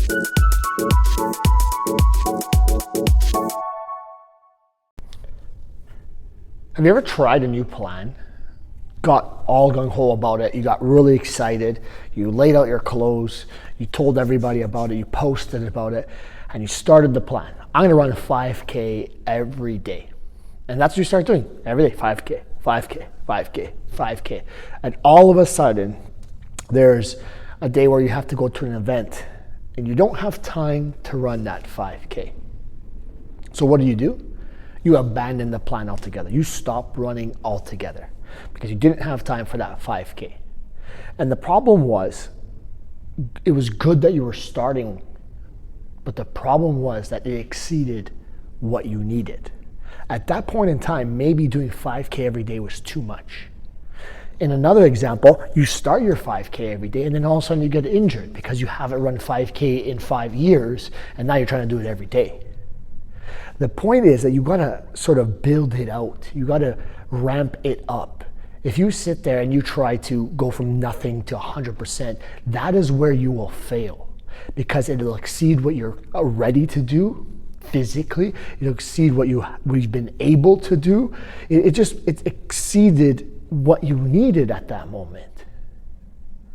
Have you ever tried a new plan? Got all gung-ho about it, you got really excited, you laid out your clothes, you told everybody about it, you posted about it, and you started the plan. I'm gonna run a 5K every day. And that's what you start doing every day, 5K, 5K, 5K, 5K. And all of a sudden, there's a day where you have to go to an event and you don't have time to run that 5K. So what do? You abandon the plan altogether. You stop running altogether because you didn't have time for that 5K. And the problem was, it was good that you were starting, but the problem was that it exceeded what you needed. At that point in time, maybe doing 5K every day was too much. In another example, you start your 5K every day and then all of a sudden you get injured because you haven't run 5K in 5 years and now you're trying to do it every day. The point is that you gotta sort of build it out. You gotta ramp it up. If you sit there and you try to go from nothing to 100%, that is where you will fail because it'll exceed what you're ready to do physically. It'll exceed what we've been able to do. It exceeded what you needed at that moment.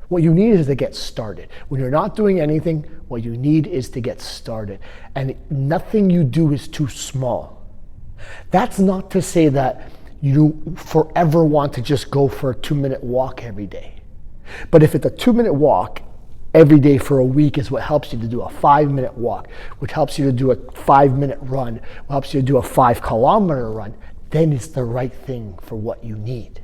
What you need is to get started. When you're not doing anything, what you need is to get started. And nothing you do is too small. That's not to say that you forever want to just go for a 2-minute walk every day. But if it's a 2-minute walk every day for a week is what helps you to do a 5-minute walk, which helps you to do a 5-minute run, what helps you to do a 5-kilometer run, then it's the right thing for what you need.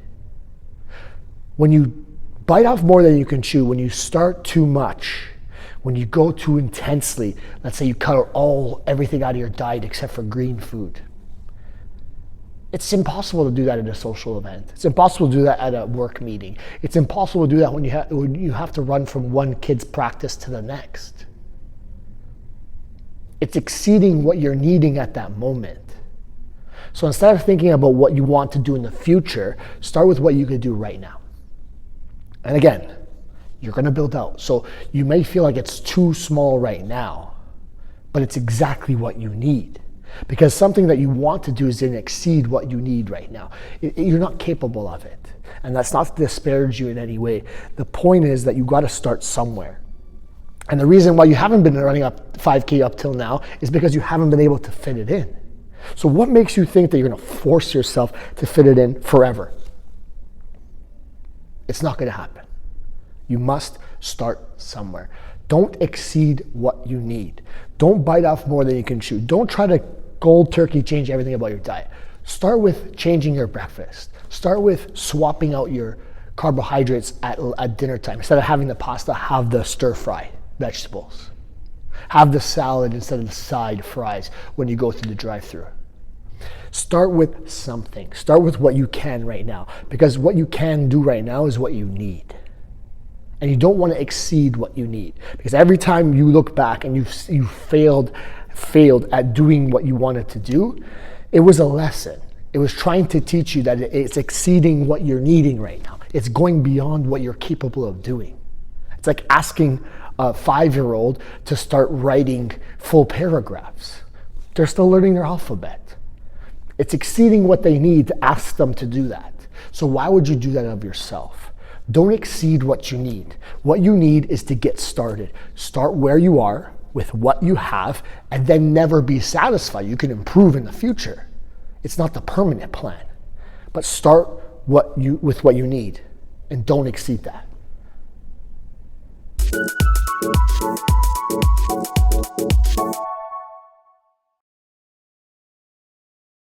When you bite off more than you can chew, when you start too much, when you go too intensely, let's say you cut everything out of your diet except for green food. It's impossible to do that at a social event. It's impossible to do that at a work meeting. It's impossible to do that when you have to run from one kid's practice to the next. It's exceeding what you're needing at that moment. So instead of thinking about what you want to do in the future, start with what you can do right now. And again, you're gonna build out. So you may feel like it's too small right now, but it's exactly what you need. Because something that you want to do is going to exceed what you need right now. You're not capable of it. And that's not to disparage you in any way. The point is that you gotta start somewhere. And the reason why you haven't been running up 5K up till now is because you haven't been able to fit it in. So what makes you think that you're gonna force yourself to fit it in forever? It's not gonna happen. You must start somewhere. Don't exceed what you need. Don't bite off more than you can chew. Don't try to cold turkey change everything about your diet. Start with changing your breakfast. Start with swapping out your carbohydrates at dinner time. Instead of having the pasta, have the stir-fry vegetables. Have the salad instead of the side fries when you go through the drive-thru. Start with something. Start with what you can right now, because what you can do right now is what you need. And you don't want to exceed what you need, because every time you look back and you failed at doing what you wanted to do, it was a lesson. It was trying to teach you that it's exceeding what you're needing right now. It's going beyond what you're capable of doing. It's like asking a 5-year-old to start writing full paragraphs. They're still learning their alphabet. It's exceeding what they need to ask them to do that. So why would you do that of yourself? Don't exceed what you need. What you need is to get started. Start where you are with what you have, and then never be satisfied. You can improve in the future. It's not the permanent plan. But start with what you need, and don't exceed that.